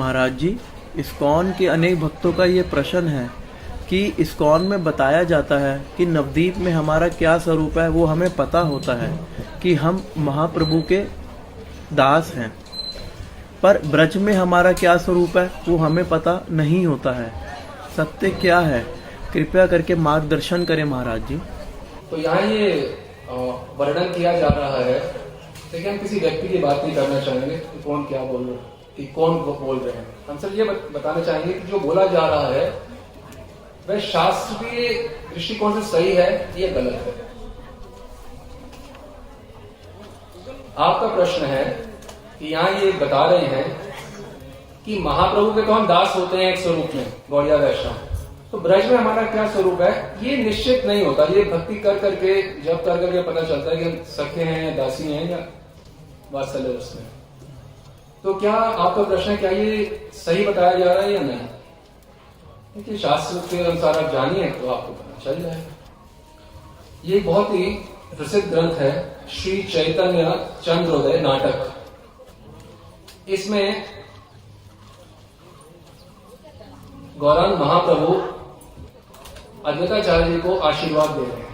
महाराज जी, ISKCON के अनेक भक्तों का ये प्रश्न है कि इस्कॉन में बताया जाता है कि नवदीप में हमारा क्या स्वरूप है वो हमें पता होता है कि हम महाप्रभु के दास हैं, पर ब्रज में हमारा क्या स्वरूप है वो हमें पता नहीं होता है। सत्य क्या है? कृपया करके मार्गदर्शन करें महाराज जी। तो यहाँ ये वर्णन किया जा रहा है, लेकिन हम किसी व्यक्ति की बात नहीं करना चाहेंगे कि कौन क्या बोल रहे हैं, कि कौन बोल रहे हैं। हम सिर्फ ये बताना चाहेंगे कि जो बोला जा रहा है वह शास्त्रीय दृष्टिकोण से सही है या गलत है। आपका प्रश्न है कि यहाँ ये बता रहे हैं कि महाप्रभु के तो हम दास होते हैं एक स्वरूप में, गौड़िया वैष्णव, तो ब्रज में हमारा क्या स्वरूप है ये निश्चित नहीं होता। ये भक्ति कर करके जब कर करके पता चलता है कि हम सखे हैं या दासी हैं या वात्सल्य रस में। तो क्या आपका प्रश्न है क्या ये सही बताया जा रहा है या नहीं? क्योंकि शास्त्र के अनुसार आप जानिए तो आपको पता चल जाएगा। ये बहुत ही प्रसिद्ध ग्रंथ है, श्री चैतन्य चंद्रोदय नाटक। इसमें गौरांग महाप्रभु अद्वैताचार्य जी को आशीर्वाद दे रहे हैं।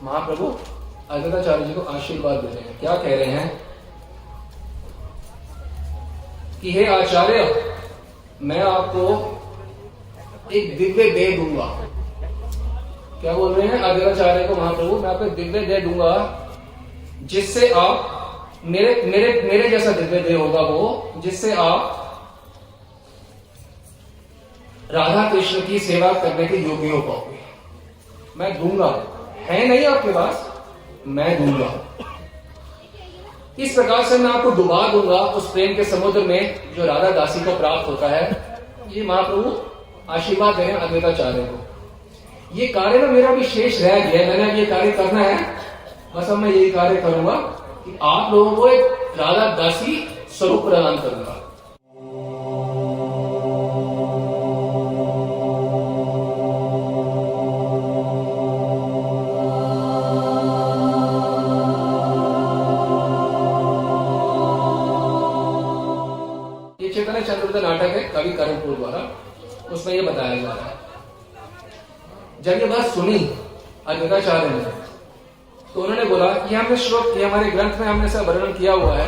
महाप्रभु अद्वैताचार्य जी को आशीर्वाद दे रहे हैं। क्या कह रहे हैं कि हे आचार्य, मैं आपको एक दिव्य देह दूंगा। क्या बोल रहे हैं अद्वैताचार्य को महाप्रभु? मैं आपको दिव्य देह दूंगा जिससे आप मेरे जैसा दिव्य देह होगा वो, जिससे आप राधा कृष्ण की सेवा करने के योग्य हो पाओगे। मैं दूंगा, है नहीं आपके पास, मैं दूंगा। इस प्रकार से मैं आपको डुबा दूंगा उस प्रेम के समुद्र में जो राधा दासी को प्राप्त होता है। ये महाप्रभु आशीर्वाद दे रहे हैं अद्वैताचार्य को। ये कार्य में मेरा भी शेष रह गया, मैंने अब ये कार्य करना है, बस अब मैं यही कार्य करूंगा कि आप लोगों को एक राधा दासी स्वरूप प्रदान करूंगा। चैतन्य चंद्रोदय नाटक है कवि करणपुर द्वारा, उसमें यह बताया जा रहा है। जब ये बात सुनी अद्वैताचार्य ने तो उन्होंने बोला कि हमने श्लोक, ये हमारे ग्रंथ में हमने ऐसा वर्णन किया हुआ है,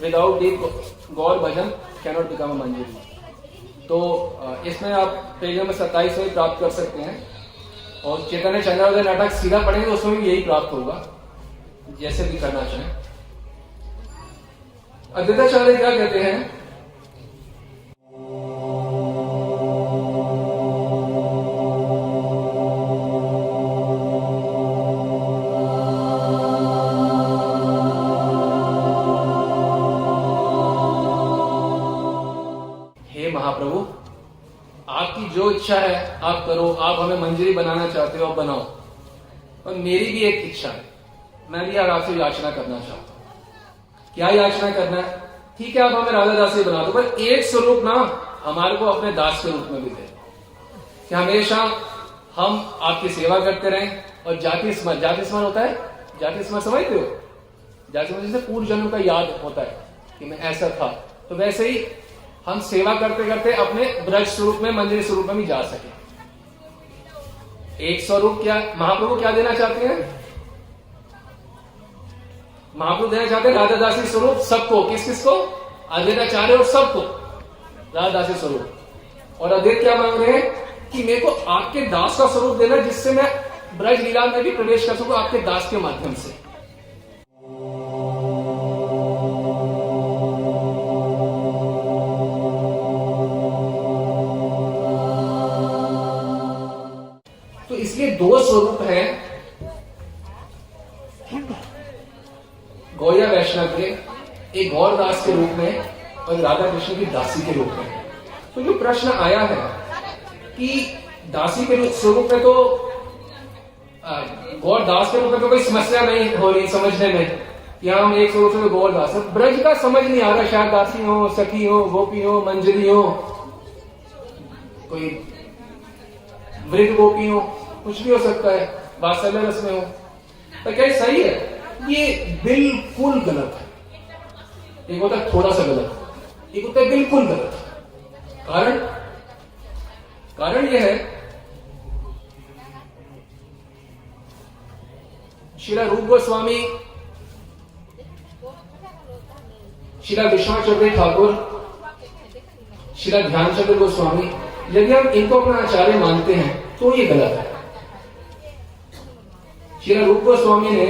विदाउट डीप गौर भजन कैन नॉट बिकम अ मंजरी। तो इसमें आप पेज नंबर 27 में प्राप्त कर सकते हैं, और चैतन्य चंद्रोदय नाटक सीधा पढ़ेंगे तो उसमें भी यही प्राप्त होगा, जैसे भी करना चाहें। अद्वैताचार्य क्या कहते हैं? हे महाप्रभु, आपकी जो इच्छा है आप करो, आप हमें मंजरी बनाना चाहते हो आप बनाओ, और मेरी भी एक इच्छा है, मैं भी आपसे याचना करना चाहता हूं। क्या याचना करना है? ठीक है, आप हमें राधा दासी बना दो, पर एक स्वरूप ना हमारे को अपने दास के रूप में भी दे, कि हमेशा हम आपकी सेवा करते रहें। और जाति स्मरण होता है, जाति स्मरण समझते हो? जाति स्मरण जैसे पूर्व जन्म का याद होता है कि मैं ऐसा था, तो वैसे ही हम सेवा करते करते अपने ब्रज स्वरूप में, मंदिर स्वरूप में भी जा सके। एक स्वरूप क्या महाप्रभु क्या देना चाहते हैं? महाप्रभु देना चाहते हैं राधा दासी स्वरूप सबको। किस किस को? अद्वैताचार्य और सबको राधा दासी स्वरूप। और अद्वैत क्या मांग रहे हैं कि मेरे को आपके दास का स्वरूप देना, जिससे मैं ब्रज लीला में भी प्रवेश कर सकूं आपके दास के माध्यम से। तो इसलिए दो स्वरूप हैं गौड़िया वैष्णव के, एक गौर दास के रूप में और राधा कृष्ण की दासी के रूप में। तो जो प्रश्न आया है कि दासी के स्वरूप में तो गौर दास के रूप में तो कोई समस्या नहीं हो रही समझने में, कि हम एक स्वरूप से गौर दास हैं। ब्रज का समझ नहीं आ रहा, शायद दासी हो, सखी हो, गोपी हो, मंजरी हो, कोई वृद्ध गोपी हो, कुछ भी हो सकता है, वात्सल्य रस में हो। तो क्या सही है? ये बिल्कुल गलत है। एक होता है थोड़ा सा गलत, एक होता है बिल्कुल गलत। कारण यह है, श्रीला रूप गोस्वामी, श्रीला विश्वनाथ चक्रवर्ती ठाकुर, श्रीला ध्यानचंद्र गोस्वामी, यदि हम इनको अपना आचार्य मानते हैं तो ये गलत है। श्रीला रूप गोस्वामी ने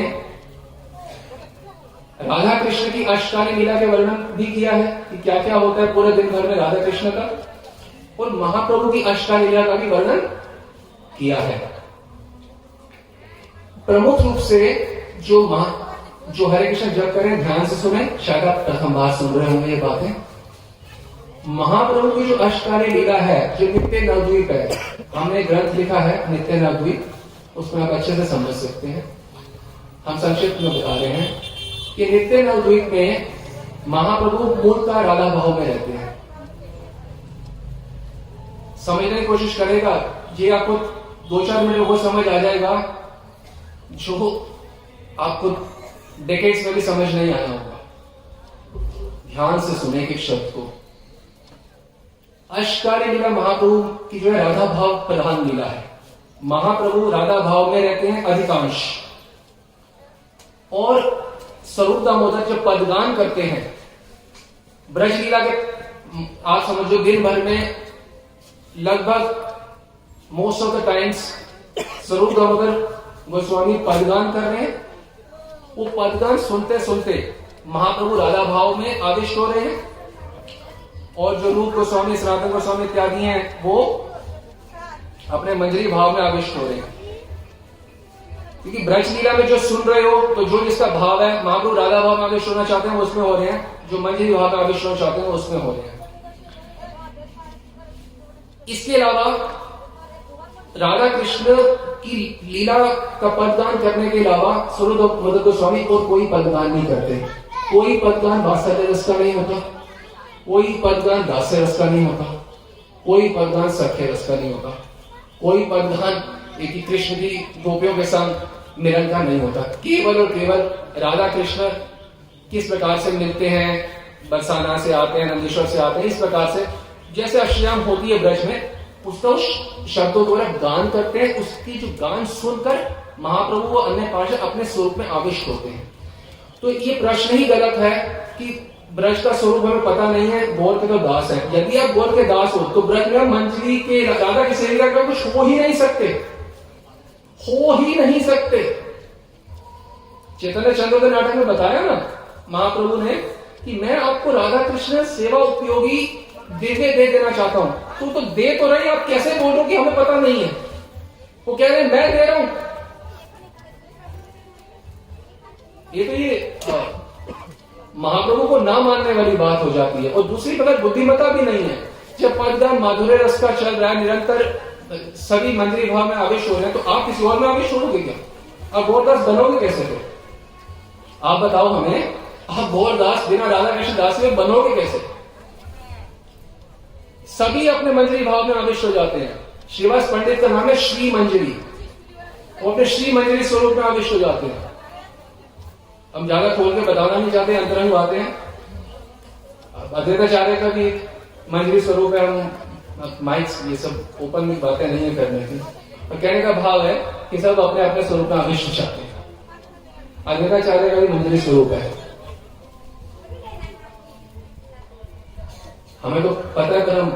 राधा कृष्ण की अष्टकाली लीला के वर्णन भी किया है कि क्या क्या होता है पूरे दिन भर में राधा कृष्ण का, और महाप्रभु की अष्टकाली लीला का भी वर्णन किया है। प्रमुख रूप से जो हरे कृष्ण जप करें, ध्यान से सुने, शायद आप प्रथम बार सुन रहे होंगे ये बातें। महाप्रभु की जो अष्टकाली लीला है, जो नित्य नवद्वीप है, हमने ग्रंथ लिखा है नित्य नवद्वीप, उसमें आप अच्छे से समझ सकते हैं। हम संक्षिप्त में बता रहे हैं कि नित्य नवद्वीप में महाप्रभु मूलतः राधा भाव में रहते हैं। समझने की कोशिश करेगा, ये आपको 2-4 मिनट में वो समझ आ जाएगा जो आपको डेकेड्स में भी समझ नहीं आया होगा। ध्यान से सुने कि शब्द को। अष्टकाली लीला महाप्रभु की जो है राधा भाव प्रधान लीला है। महाप्रभु राधा भाव में रहते हैं अधिकांश, और स्वरूप दामोदर जब पदगान करते हैं ब्रज लीला के, आप समझो दिन भर में लगभग मोस्ट ऑफ द टाइम्स स्वरूप दामोदर गोस्वामी पदगान कर रहे हैं। वो पदगान सुनते सुनते महाप्रभु राधा भाव में आविष्ट हो रहे हैं, और जो रूप गोस्वामी, सनातन गोस्वामी इत्यादि हैं वो अपने मंजरी भाव में आविष्ट हो रहे हैं। क्योंकि ब्रज लीला में जो सुन रहे हो, तो जो जिसका भाव है, महाप्रभु राधा भाव में आविष्ट होना चाहते हैं वो उसमें हो रहे हैं, जो मंजरी भाव में आविष्ट होना चाहते हैं वो उसमें हो रहे हैं। इसके अलावा राधा कृष्ण की लीला का पदगान करने के अलावा स्वरूप मदन गोस्वामी और कोई पदगान नहीं करते। कोई पदगान वात्सल्य रस का नहीं होता, कोई पदगान दास्य रस का नहीं होता, कोई पदगान सख्य रस का नहीं होता, कोई पदगान एक कृष्ण की गोपियों के संग मिलन का नहीं होता। केवल और केवल राधा कृष्ण किस प्रकार से मिलते हैं, बरसाना से आते हैं, नंदीश्वर से आते हैं, इस प्रकार से जैसे अष्टयाम होती है ब्रज में, उसका शब्दों द्वारा गान करते हैं। उसकी जो गान सुनकर महाप्रभु वो अन्य पार्षद अपने स्वरूप में आविष्ट होते हैं। तो ये प्रश्न ही गलत है कि ब्रज का स्वरूप हमें पता नहीं है, गौर के तो दास है। यदि आप गौर के दास हो तो ब्रज में मंजरी के राधा की सेविका का कुछ हो ही नहीं सकते, हो ही नहीं सकते। चैतन्य चंद्रोदय नाटक में बताया ना महाप्रभु ने कि मैं आपको राधा कृष्ण सेवा उपयोगी दिव्य दे देना चाहता हूं। तो दे तो रहे, आप कैसे बोल रहे हो कि हमें पता नहीं है? वो कह रहे हैं मैं दे रहा हूं। ये महाप्रभु को ना मानने वाली बात हो जाती है। और दूसरी बात बुद्धिमत्ता भी नहीं है। जब पदगान माधुर्य रस का चल रहा है, निरंतर सभी मंजरी भाव में आवेश हो रहे हैं, तो आप किसी और में आवेश होगे क्या? आप गौरदास बनोगे कैसे? तो आप बताओ हमें, आप गौरदास बिना राधा कृष्ण दास में बनोगे कैसे? सभी अपने मंजरी भाव में आविष्ट हो जाते हैं। श्रीवास पंडित का नाम है श्री मंजरी, वो अपने श्री मंजरी स्वरूप में आविष्ट हो जाते हैं। हम ज्यादा खोल के बताना नहीं चाहते, अंतरंग बातें हैं। अद्वैताचार्य का भी मंजरी स्वरूप है। हम माइक्स ये सब ओपन में बातें नहीं है करने की, और कहने का भाव है कि सब अपने अपने स्वरूप में आविष्ट चाहते हैं। अद्वैताचार्य का भी मंजरी स्वरूप है। हमें तो पता है, पर हम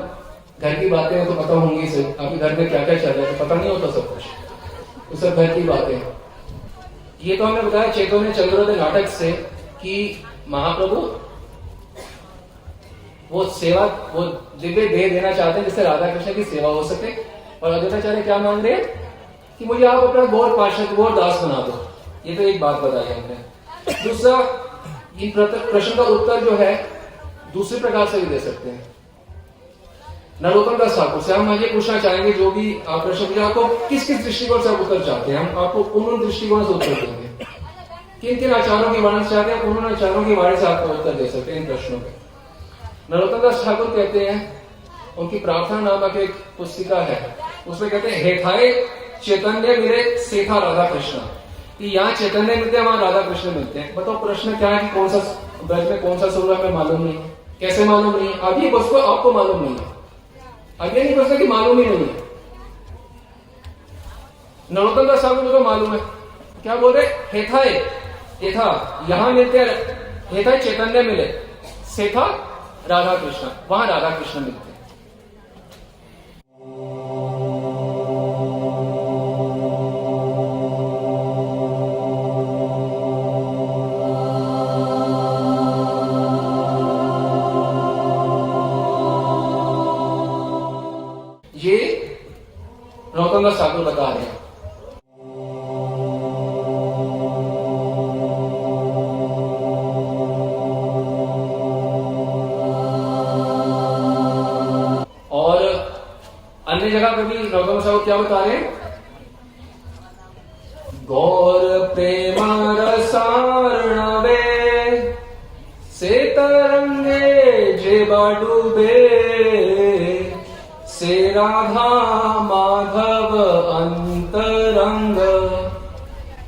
घर की बातें हैं तो पता होंगी से। आपके घर में क्या क्या चल रहा है तो पता नहीं होता सब कुछ, तो सब घर की बातें हैं। ये तो हमने बताया चैतन्य चंद्रोदय नाटक से कि महाप्रभु वो सेवा, वो दिव्य देह देना चाहते हैं जिससे राधा कृष्ण की सेवा हो सके। और अद्वैताचार्य क्या मांग रहे हैं कि मुझे आप अपना गौर पार्षद, गौर दास बना दो। ये तो एक बात बताई हमने। दूसरा, इन प्रश्न का उत्तर जो है दूसरे प्रकार से भी दे सकते हैं। नरोत्तम दास ठाकुर से हम ये पूछना चाहेंगे, जो भी आप प्रश्न पूछे, आपको किस किस दृष्टिकोण से आप उत्तर चाहते हैं, हम आपको उन दृष्टिकोण से उत्तर देंगे। किन किन आचार्यों की वाणी से चाहते हैं, उन्होंने आचार्यों की वाणी से आपको उत्तर दे सकते हैं इन प्रश्नों पे। नरोत्तम दास ठाकुर कहते हैं, उनकी प्रार्थना नामक एक पुस्तिका है, उसमें कहते हैं हेठाए चैतन्य मिले सेठा राधा कृष्ण, कि यहाँ चैतन्य मिलते हैं, वहां राधा कृष्ण मिलते हैं। बताओ प्रश्न क्या है कि कौन सा ब्रज में कौन सा स्वरूप हमें मालूम नहीं है। कैसे मालूम नहीं है? अभी बस को आपको मालूम नहीं है, अभी नहीं बस कि मालूम ही नहीं है। नरोत्तम दास ठाकुर को तो मालूम है, क्या बोल रहे? हेठाए हेठा यहां मिलते हैं, हेठाए चैतन्य मिले सेठा राधा कृष्ण, वहां राधा कृष्ण मिलते हैं। ये नरोत्तम दास ठाकुर बता रहे हैं। और अन्य जगह पे भी नरोत्तम दास ठाकुर क्या बता रहे हैं? गौर प्रेम रसार्णवे से तरंगे जेबा डूबे, से राधा माधव अंतरंग।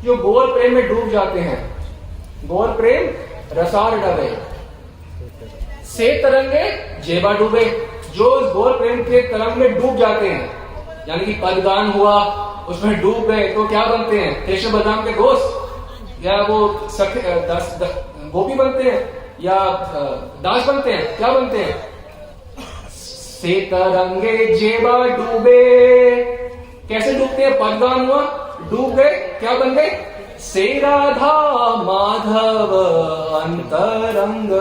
जो गौर प्रेम में डूब जाते हैं, गौर प्रेम रसार्णवे से तरंगे जेबा डूबे, जो उस गौर प्रेम के तरंग में डूब जाते हैं, यानी कि पदगान हुआ उसमें डूब गए, तो क्या बनते हैं? कृष्ण बलराम के दोस्त, या वो गोपी बनते हैं, या दास बनते हैं, क्या बनते हैं? से तरंगे जेबा डूबे, कैसे डूबते हैं? पदगान हुआ, डूब गए, क्या बन गए? से राधा माधव अंतरंग,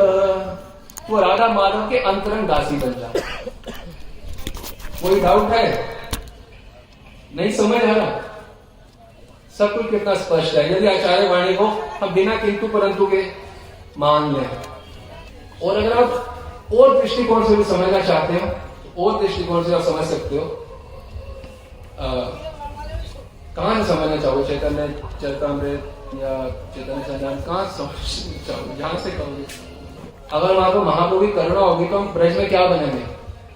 वो राधा माधव के अंतरंग दासी बन जाए। कोई डाउट है? नहीं समझ आ रहा? सब कुछ कितना स्पष्ट है। यदि आचार्य वाणी को हम बिना किंतु परंतु के मान लें, और अगर आप और दृष्टिकोण से भी समझना चाहते हो, तो और दृष्टिकोण से आप समझ सकते हो। कहां से समझना चाहोगे? चैतन्य चरितामृत या चैतन्य चरितामृत, कहां से समझना चाहोगे? जहां से कहोगे। अगर वहां पर महाप्रभु की करुणा होगी तो हम ब्रज में क्या बनेंगे?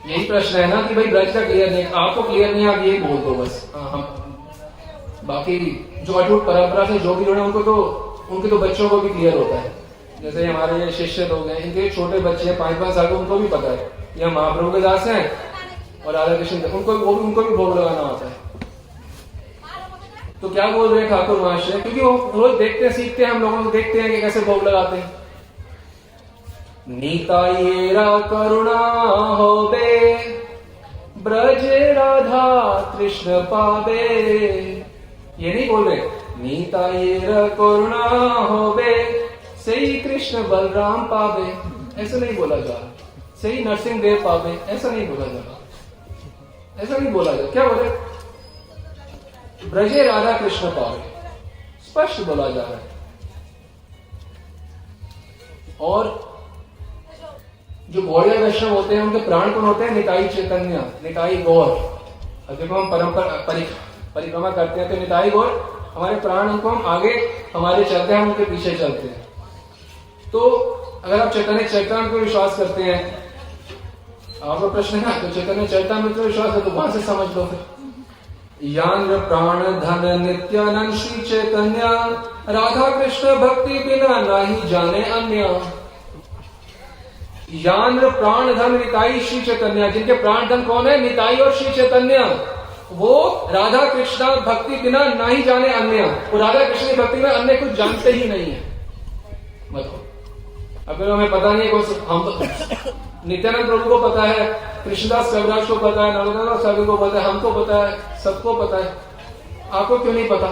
यही प्रश्न है ना कि भाई ब्रज का क्लियर नहीं, आपको क्लियर नहीं, आप ये बोल दो बस। हम बाकी जो अटूट परंपरा से जो भी जुड़े उनके तो बच्चों को भी क्लियर होता है। जैसे हमारे ये शिष्य लोग हैं, इनके छोटे बच्चे हैं 5-5 साल के, उनको भी पता है ये महाप्रभु के दास हैं और राधा कृष्ण, उनको भी भोग लगाना होता है। तो क्या बोल रहे हैं ठाकुर महाशय? क्योंकि वो रोज देखते हैं, सीखते हैं, हम लोगों को देखते हैं कि कैसे भोग लगाते हैं। नीतायेरा करुणा होबे, ब्रज राधा कृष्ण पावे, ये नहीं बोल रहे। नीतायेरा करुणा होबे, सही कृष्ण बलराम पावे, ऐसा नहीं बोला जा रहा। सही नरसिंह देव पावे, ऐसा नहीं बोला जा रहा, ऐसा नहीं बोला जा। क्या बोले? ब्रजे राधा कृष्ण पावे, स्पष्ट बोला जा रहा है। और जो गौड़िया वैष्णव होते हैं उनके प्राण कौन होते हैं? निताई चैतन्य, निताई गौर। देखो हम परिक्रमा करते हैं तो निताई गौर हमारे प्राण, उनको हम आगे हमारे चलते हैं, हम उनके पीछे चलते हैं। तो अगर आप चैतन्य चरितामृत को विश्वास करते हैं, आपका प्रश्न है ना, तो चैतन्य चरितामृत को विश्वास है तो वहां से समझ लो फिर। यान प्राण धन नित्यानंद श्री चैतन्य, राधा कृष्ण भक्ति बिना नहीं जाने अन्य। यान प्राण धन निताई श्री चैतन्य, जिनके प्राण धन कौन है? निताई और श्री चैतन्य। वो राधा कृष्ण भक्ति बिना नहीं जाने अन्य, वो राधा कृष्ण की भक्ति में अन्य कुछ जानते ही नहीं है। मतलब अगर हमें पता नहीं है, हम तो नित्यानंद प्रभु को पता है, कृष्णदास कविराज को पता है, नरोत्तम दास ठाकुर को पता है, हमको पता है, सबको पता है। आपको क्यों नहीं पता?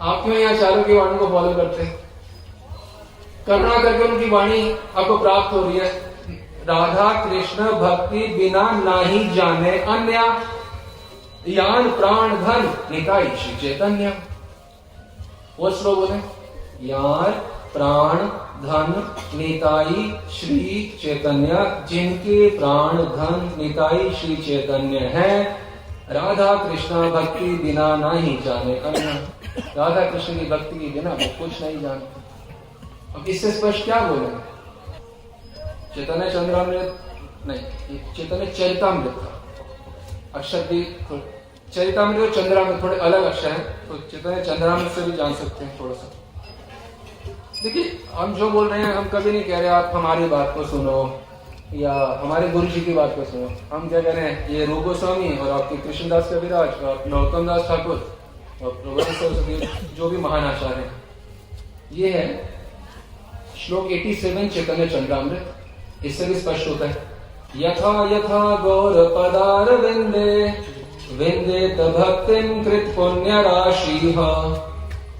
आप क्यों यहाँ आचार्यों की वाणी को फॉलो करते हैं? करुणा करके उनकी वाणी आपको प्राप्त हो रही है। राधा कृष्ण भक्ति बिना नाही जाने अन्य, यान प्राण धन निताई श्री चैतन्य। वो श्लोक बोले, यार प्राण धन निताई श्री चैतन्य, जिनके प्राण धन निताई श्री चैतन्य है, राधा कृष्ण भक्ति बिना नहीं जाने अन्य। राधा कृष्ण की भक्ति के बिना वो कुछ नहीं जानते। अब इससे स्पष्ट क्या बोलेंगे? चैतन्य चंद्रामृत नहीं, चैतन्य चरितामृत का अक्षर भी, चरितामृत और चंद्रामृत थोड़े अलग अक्षर हैं, तो चैतन्य चंद्रामृत से भी जान सकते हैं थोड़ा सा। देखिए, हम जो बोल रहे हैं, हम कभी नहीं कह रहे आप हमारी बात को सुनो या हमारे गुरु जी की बात को सुनो। हम क्या कह रहे हैं, ये रूप गोस्वामी और आपके कृष्णदास कविराज और नरोत्तम दास ठाकुर और प्रभुपाद सरस्वती जो भी महान आचार्य हैं, ये है श्लोक 87 चैतन्य चंद्रामृत। इससे भी स्पष्ट होता है, यथा यथा गौर पदार विंदे विंदेत भक्तिं कृत पुण्य राशि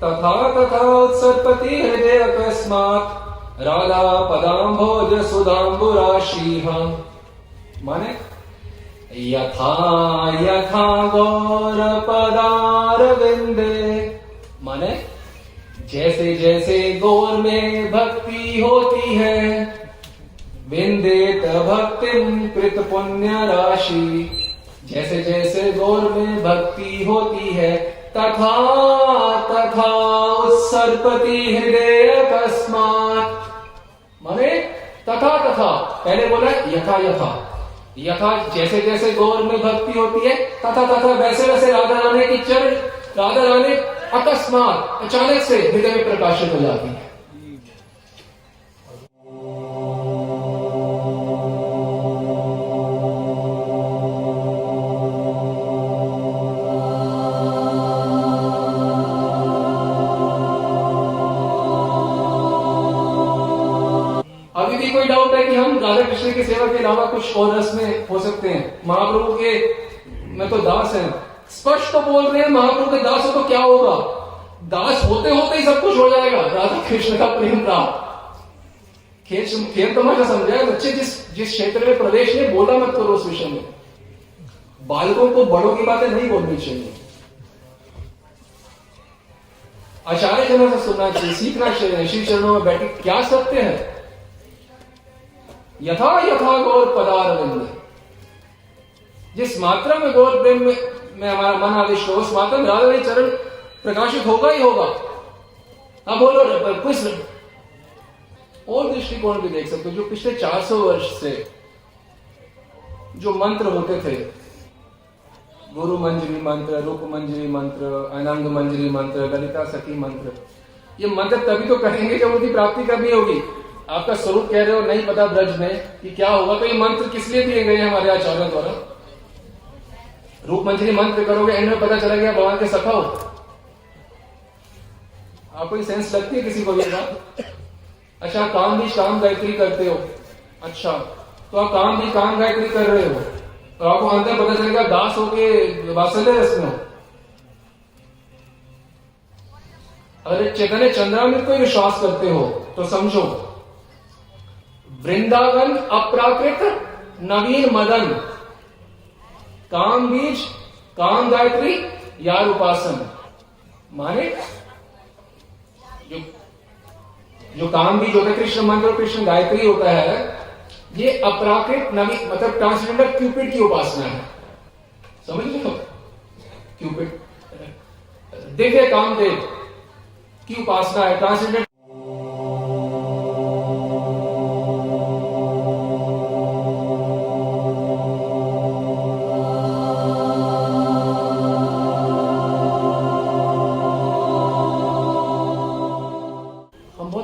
तथा तथा उत्सर्पति हृदय अकस्मात् राधा पदाम्भोज सुधाम्बु राशि। माने यथा यथा गौर पदार विंदे, माने जैसे जैसे गौर में भक्ति होती है, विंदेत भक्तिं कृत पुण्य राशि, जैसे जैसे गौर में भक्ति होती है, तथा तथा उत्सर्पति हृदय अकस्मात्, माने तथा तथा, पहले बोला यथा यथा, यथा जैसे जैसे गौर में भक्ति होती है, तथा तथा वैसे वैसे राधा रानी की चरण, राधा रानी अकस्मात अचानक से हृदय में प्रकाशित हो जाती है। अभी भी कोई डाउट है कि हम राधा कृष्ण की सेवा के अलावा कुछ और रस में हो सकते हैं? महाप्रभु के मैं तो दास है, स्पष्ट तो बोल रहे हैं महाप्रभु के दास हो तो क्या होगा? दास होते होते ही सब कुछ हो जाएगा, राधा कृष्ण का प्रेम प्राप्त। खेल तमाशा समझाया बच्चे, जिस क्षेत्र में प्रवेश नहीं, बोला मत करो उस विषय में। बालकों को बड़ों की बातें नहीं बोलनी चाहिए, आचार्य जनों से सुनना चाहिए, सीखना चाहिए। श्री चरणों में बैठे क्या सत्य है? यथा यथा गौर पदारविंद, जिस मात्रा में गौर प्रेम में हमारा मन आदिष्ट हो, उस मात्रा में राधा रानी चरण प्रकाशित होगा ही होगा। अब बोलो कुछ और दृष्टिकोण भी देख सकते हो, जो पिछले 400 वर्ष से जो मंत्र होते थे, गुरु मंजरी मंत्र, रूप मंजरी मंत्र, अनंग मंजरी मंत्र, ललिता सखी मंत्र, ये मंत्र तभी तो करेंगे जब उनकी प्राप्ति करनी होगी। आपका स्वरूप कह रहे हो नहीं पता ब्रज में कि क्या होगा, तो ये मंत्र किस लिए दिए गए हैं हमारे आचार्यों द्वारा? रूप मंजरी मंत्र करोगे, एंड में पता चला गया भगवान के सखा हो। आपको ये सेंस लगती है किसी को ये बात? अच्छा, काम भी काम गायत्री करते हो, अच्छा तो आप काम भी काम गायत्री कर रहे हो, तो आपको अंदर पता चलेगा दास हो के वात्सल्य रस में हो। अगर चैतन्य चंद्रामृत को विश्वास करते हो तो समझो, वृंदावन अप्राकृत नवीन मदन, काम बीज काम गायत्री यार उपासन, माने जो काम बीज होता है कृष्ण मंत्र, कृष्ण गायत्री होता है, ये अपराकृत नवीन मतलब ट्रांसजेंडर क्यूपिड की उपासना है। समझ लो, क्यूपिड दिव्य कामदेव की उपासना है, ट्रांसजेंडर।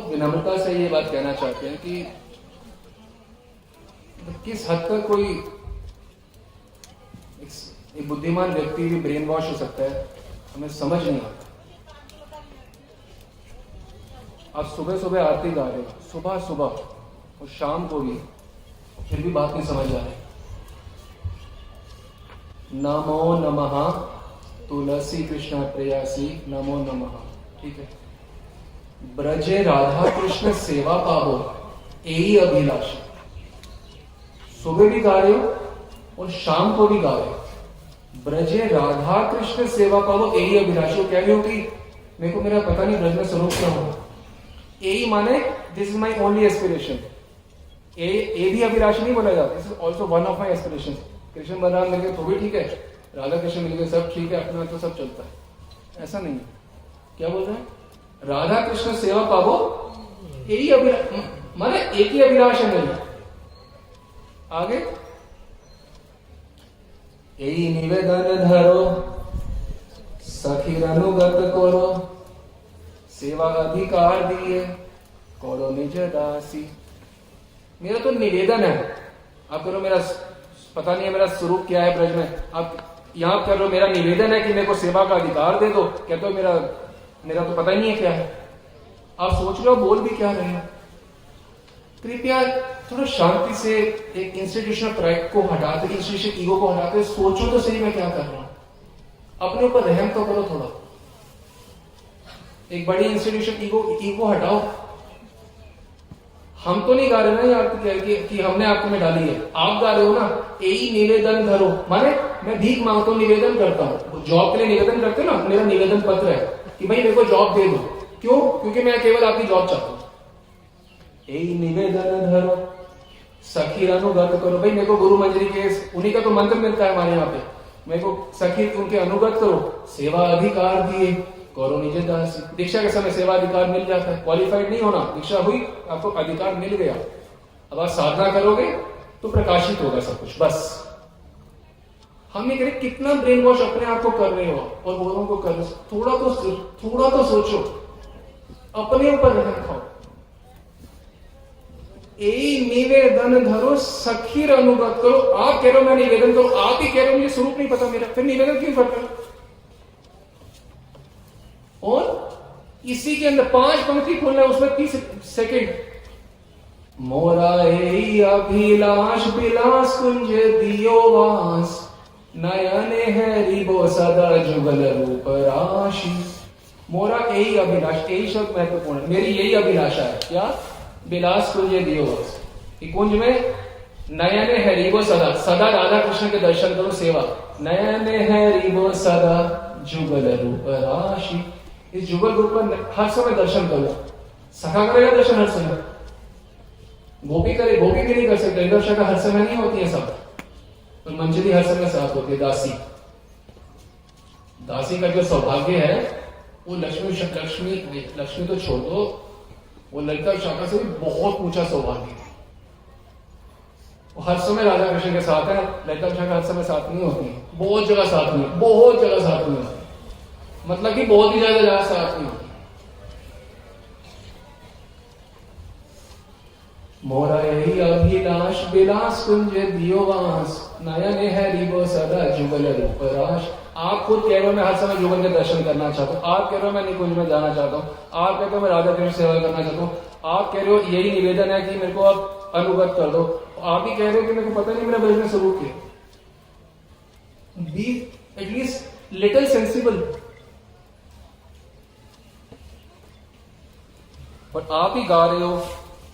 विनम्रता से ये बात कहना चाहते हैं कि किस हद तक कोई एक बुद्धिमान व्यक्ति भी ब्रेन वॉश हो सकता है, हमें समझ नहीं आता। आप सुबह सुबह आरती गा रहे हो, सुबह सुबह और शाम को भी, फिर भी बात नहीं समझ आ रही। नमो नमः तुलसी कृष्ण प्रेयसी नमो नमः, ठीक है। ब्रजे राधा कृष्ण सेवा पावो यही अभिलाषा, सुबह भी गा रहे हो और शाम को भी गा रहे हो। ब्रजे राधा कृष्ण सेवा पावो यही अभिलाषा, क्या भी होगी? मेरे को मेरा पता नहीं ब्रज में स्वरूप क्या हो, यही माने this is my only aspiration. ए भी अभिलाषा नहीं बोला जाता, this is also one of my aspiration. Krishna Balram मिलकर तो भी ठीक है, राधा कृष्ण मिल गए सब ठीक है, अपना तो सब चलता है, ऐसा नहीं है। क्या बोल रहे हैं? राधा कृष्ण सेवा पावो, यही माने एक ही अभिलाष है मेरी। आगे, यही निवेदन धरो, सखीर अनुगत करो, सेवा अधिकार दिए, करो निज दासी। मेरा तो निवेदन है, आप करो, मेरा पता नहीं है मेरा स्वरूप क्या है ब्रज में, आप यहां कर लो, मेरा निवेदन है कि मेरे को सेवा का अधिकार दे दो। कहते हो मेरा तो पता ही नहीं है क्या है। आप सोच लो बोल भी क्या रहे हैं। कृपया थोड़ा शांति से एक इंस्टीट्यूशनल प्राइड को हटाते, इंस्टीट्यूशनल ईगो को हटाते सोचो तो सही मैं क्या कर रहा हूं। अपने ऊपर रहम तो करो थोड़ा। एक बड़ी इंस्टीट्यूशन ईगो हटाओ। हम तो नहीं गा रहे ना यार कि हमने आपको में डाली है, आप गा रहे हो ना। यही निवेदन धरो, माने मैं भीख मांगता हूं, निवेदन करता हूं। जॉब के लिए निवेदन करते हो ना, मेरा निवेदन पत्र है कि भाई मेरे को जॉब दे दो। क्यों? क्योंकि मैं केवल आपकी जॉब चाहता हूं। यही निवेदन धरो, सखी अनुगत करो। भाई मेरे को गुरु मंजरी के उन्हीं का तो मंत्र मिलता है हमारे यहाँ पे। मेरे को सखी उनके अनुगत करो, सेवा अधिकार दिए, करो निज दासी। दीक्षा के समय सेवा अधिकार मिल जाता है। क्वालिफाइड नहीं होना, दीक्षा हुई, आपको अधिकार मिल गया। अब आप साधना करोगे तो प्रकाशित होगा सब कुछ। बस हम ये करें, कितना ब्रेन वॉश अपने आप को कर रहे हो और लोगों को कर रहे हो। थोड़ा तो सोचो, अपने ऊपर रहम खाओ। यही निवेदन धरो, सखीर अनुगत करो। आप कह रहे हो मैं निवेदन करो, आप ही कह रहे हो मुझे स्वरूप नहीं पता मेरा, फिर निवेदन क्यों कर रहे हो? और इसी के अंदर 5 पंक्ति खोलना है, उसमें 30 सेकेंड। मोरा यही अभिलाष विलास कुंज दियो वास, नयने है रिबो सदा जुगल रूप राशि। मोरा यही अभिलाष, यही शब्द महत्वपूर्ण है। मेरी यही अभिलाषा है। क्या? विलास कुंज दियो वास। कुंज में नयने है रिबो सदा, सदा राधा कृष्ण के दर्शन करो, सेवा। नयने है रिबो सदा जुगल रूप राशि। इस जुगल रूप पर हर समय दर्शन करो। सखा करेगा दर्शन हर समय, गोपी करे, गोपी भी नहीं कर सकते, दर्शन हर समय नहीं होती है सब, तो मंजरी हर समय साथ होती है। दासी का जो सौभाग्य है वो लक्ष्मी तो छोड़ दो, वो ललिता शाखा से भी बहुत ऊंचा सौभाग्य है। वो हर समय राधा कृष्ण के साथ है। ललिता शाखा हर समय साथ नहीं होती है, बहुत जगह साथ नहीं, बहुत जगह साथ नहीं होती, मतलब कि बहुत ही ज्यादा साथ नहीं होती। मोरा यही अभिलाष विलास कुंज दियो वास, नयन है रिबो सदा जुगल रूप राश। आप खुद कह रहे हो मैं हर समय जुगल के दर्शन करना चाहता हूँ, आप कह रहे हो मैं निकुंज में जाना चाहता हूँ, आप कहते हो मैं राधा कृष्ण सेवा करना चाहता हूँ, आप कह रहे हो यही निवेदन है कि मेरे को आप अनुगत कर दो, आप ही कह रहे हो कि मेरे को पता नहीं मेरा ब्रज में स्वरूप है। Be at least little sensible. और आप ही गा रहे हो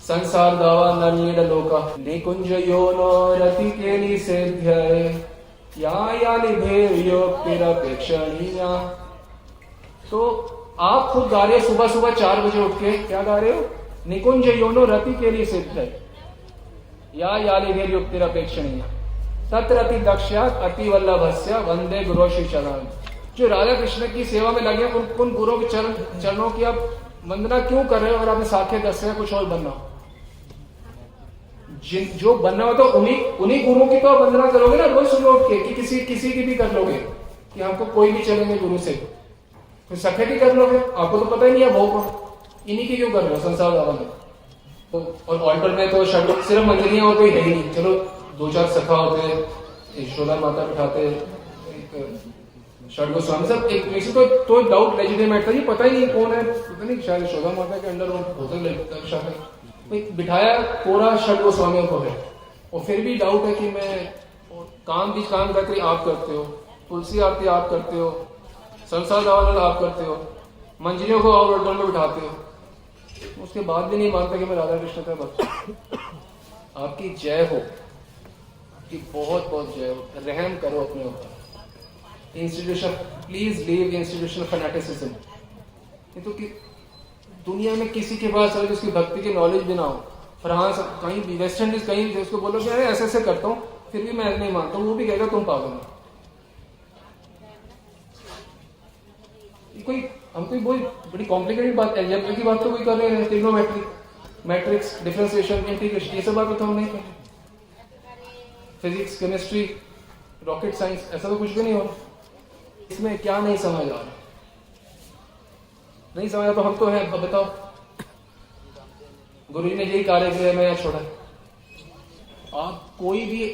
संसार गावा नरनीड लोका निकुंज योनो रति केली सेभ्य या निभेयोक्तिरपेक्षणीया। तो आप खुद गा रहे हो सुबह सुबह 4 बजे उठ के, क्या गा रहे हो? निकुंज योनो रति केली सेभ्य या निभेयोक्तिरपेक्षणीया तत्रति दक्ष्यात् अतिवल्लभस्य वंदे गुरु श्री चरण। जो राधा कृष्ण की सेवा में लगे उन गुरु के चरणों की आप वंदना क्यों कर रहे हो? और आपने साखे दस है कुछ और बनना, जो बनना हो तो उन्हीं गुरु की तो वंदना करोगे ना रोज सुबह उठ के, कि किसी की भी कर लोगे कि आपको कोई भी चलेंगे गुरु से, फिर सखे की कर लोगे, आपको तो पता ही नहीं है भाव को, इन्हीं की क्यों कर रहे हो संसार दावा में। तो और ऑल्टर में तो सिर्फ मंजरियां और कोई है ही नहीं, चलो 2-4 सखा होते, यशोदा माता बिठाते, षड गोस्वामी सब एक तो डाउट लेजिटिमेट था, ये पता ही नहीं कौन है, पता नहीं शायद यशोदा माता के अंडर होते बिठाया पूरा षड गोस्वामियों को है, और फिर भी डाउट है कि मैं काम करके आप करते हो, तुलसी आरती आप करते हो, संसार दावानल आप करते हो, मंजरियों को और ऑर्डर में बिठाते हो, उसके बाद भी नहीं मानते कि मैं राधा कृष्ण का भक्त। आपकी जय हो, आपकी बहुत बहुत जय हो। रहम करो अपने ऊपर। Institution, please leave institutional fanaticism. ये तो कि दुनिया में किसी के पास अगर उसकी भक्ति की नॉलेज भी ना हो, फ्रांस कहीं भी, वेस्ट इंडीज कहीं भी, उसको बोलो कि अरे ऐसे करता हूँ, फिर भी मैं नहीं मानता हूँ, वो भी कहेगा तुम पागल हो। ये कोई हम कोई बड़ी कॉम्प्लिकेटेड बात, एल्जेब्रा की बात तो कोई कर रहे हैं, ट्रिग्नोमेट्री, मैट्रिक्स, डिफरेंशिएशन, इंटीग्रेशन, ये सब बात तो हम नहीं कर रहे। फिजिक्स, केमिस्ट्री, रॉकेट साइंस, ऐसा तो कुछ भी नहीं हो रहा। इसमें क्या नहीं समझ आ रहा? नहीं समझा तो हम तो हैं, अब बताओ गुरु जी ने यही कार्य किया, मैं यहाँ छोड़ा। आप कोई भी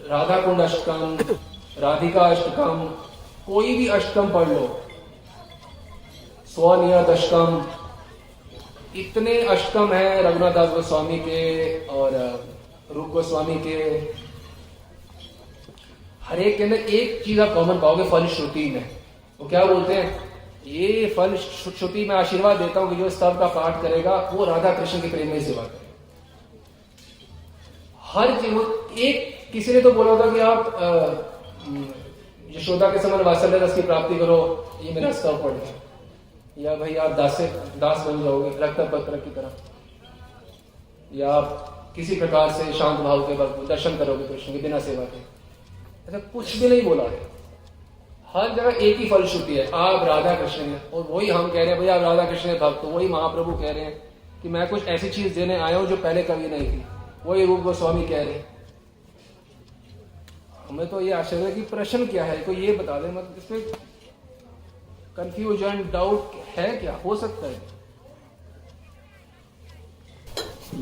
राधा कुंड अष्टकम, राधिका अष्टकम, कोई भी अष्टकम पढ़ लो, स्वनियत अष्टकम, इतने अष्टकम है रघुनाथ दास गोस्वामी के और रूप गोस्वामी के, हर एक के अंदर एक चीज आप कॉमन पाओगे, फल श्रुति में। वो क्या बोलते हैं, ये फल श्रुति में आशीर्वाद देता हूं कि जो स्तव का पाठ करेगा वो राधा कृष्ण के प्रेम में सेवा करेगा। हर चीज, एक किसी ने तो बोला था कि आप यशोदा के समान वात्सल्य रस की प्राप्ति करो, ये मेरा स्तव पढ़ लो, या भाई आप दास बन जाओगे रक्त पत्र की तरह, या आप किसी प्रकार से शांत भाव के वक्त दर्शन करोगे कृष्ण के बिना सेवा के। ऐसा कुछ भी नहीं बोला है, हर जगह एक ही फलश्रुति है, आप राधा कृष्ण हैं। और वही हम कह रहे हैं, भाई आप राधा कृष्ण के भक्त, तो वही महाप्रभु कह रहे हैं कि मैं कुछ ऐसी चीज देने आया हूं जो पहले कभी नहीं थी, वही रूप गोस्वामी कह रहे हैं। हमें तो ये आश्चर्य है कि प्रश्न क्या है, कोई ये बता दे, मतलब इसमें कंफ्यूजन, डाउट है क्या, हो सकता है?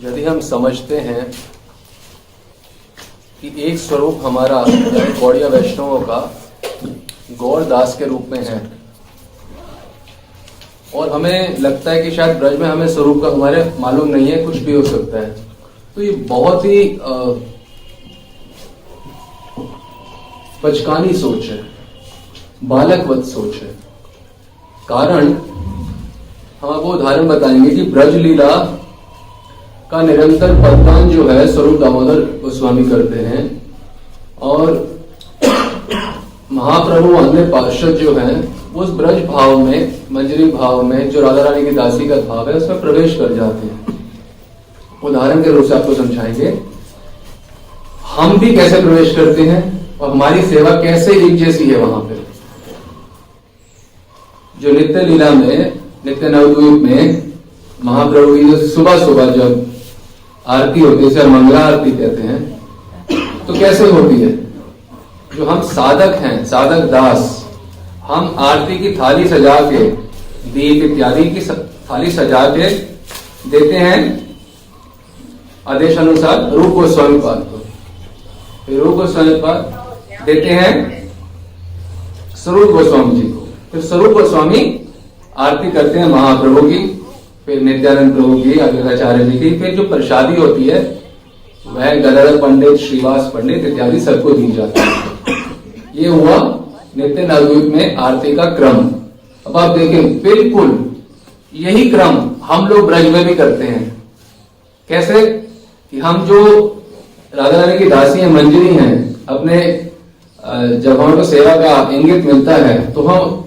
यदि हम समझते हैं कि एक स्वरूप हमारा गौड़िया वैष्णवों का गौर दास के रूप में है, और हमें लगता है कि शायद ब्रज में हमें स्वरूप का हमारे मालूम नहीं है, कुछ भी हो सकता है, तो ये बहुत ही बचकानी सोच है, बालकवत सोच है। कारण हम आपको उदाहरण बताएंगे कि ब्रज लीला का निरंतर पदगान जो है स्वरूप दामोदर गोस्वामी करते हैं, और महाप्रभु अन्य पार्षद जो हैं उस ब्रज भाव में, मंजरी भाव में, जो राधा रानी की दासी का भाव है, उसमें प्रवेश कर जाते हैं। उदाहरण के रूप से आपको समझाएंगे हम भी कैसे प्रवेश करते हैं और हमारी सेवा कैसे एक जैसी है वहां पे। जो नित्य लीला में, नित्य नवद्वीप में महाप्रभु की जो सुबह सुबह जब आरती होती है, इसे मंगला आरती कहते हैं, तो कैसे होती है? जो हम साधक हैं, साधक दास, हम आरती की थाली सजा के, दीप इत्यादि की थाली सजा के देते हैं आदेश अनुसार रूप गोस्वामी पाद को, फिर रूप गोस्वामी पाद देते हैं स्वरूप गोस्वामी जी को, फिर स्वरूप गोस्वामी आरती करते हैं महाप्रभु की, फिर नित्यानंद प्रभु की, अग्रगाचार्य जी की, फिर जो प्रसादी होती है वह गदाधर पंडित, श्रीवास पंडित इत्यादि सबको दी जाती है। ये हुआ नित्य नवद्वीप में आरती का क्रम। अब आप देखें, बिल्कुल यही क्रम हम लोग ब्रज में भी करते हैं। कैसे कि हम जो राधा रानी की दासी हैं, मंजरी हैं, अपने जब हमको सेवा का इंगित मिलता है तो हम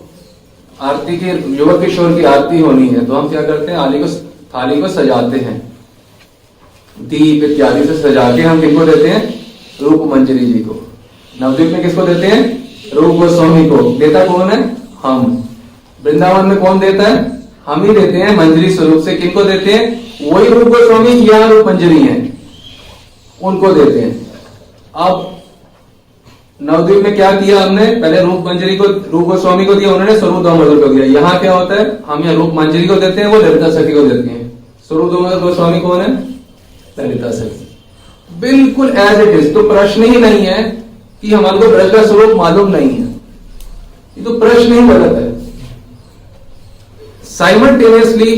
आरती के, युवक किशोर की आरती होनी है तो हम क्या करते हैं, थाली को सजाते हैं, दीप इत्यादि से सजा के हम किनको देते हैं, रूप मंजरी जी को। नवद्वीप में किसको देते हैं, रूप गोस्वामी को। देता कौन है, हम। वृंदावन में कौन देता है, हम ही देते हैं मंजरी स्वरूप से। किनको देते हैं, वही रूप गोस्वामी या रूप मंजरी है, उनको देते हैं। अब नवद्वीप में क्या किया हमने, पहले रूप मंजरी को, रूप गोस्वामी को दिया, उन्होंने स्वरूप दामोदर को दिया। यहाँ क्या होता है, हम यहाँ रूप मंजरी को देते हैं, वो ललिता सखी को देते हैं। स्वरूप दामोदर गोस्वामी कौन है, ललिता सखी। बिल्कुल एज इट इज। तो प्रश्न ही नहीं है कि हमारे को ब्रज का स्वरूप मालूम नहीं है, ये तो प्रश्न ही गलत है। साइमल्टेनियसली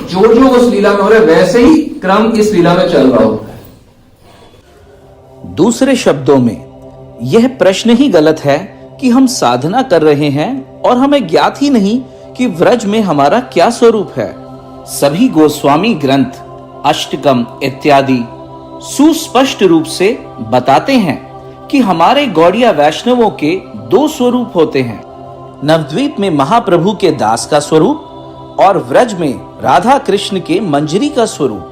जो जो उस लीला में हो रहा है वैसे ही क्रम इस लीला में चल रहा होता है। दूसरे शब्दों में यह प्रश्न ही गलत है कि हम साधना कर रहे हैं और हमें ज्ञात ही नहीं कि व्रज में हमारा क्या स्वरूप है। सभी गोस्वामी ग्रंथ, अष्टकम इत्यादि सुस्पष्ट रूप से बताते हैं कि हमारे गौड़िया वैष्णवों के दो स्वरूप होते हैं, नवद्वीप में महाप्रभु के दास का स्वरूप और व्रज में राधा कृष्ण के मंजरी का स्वरूप।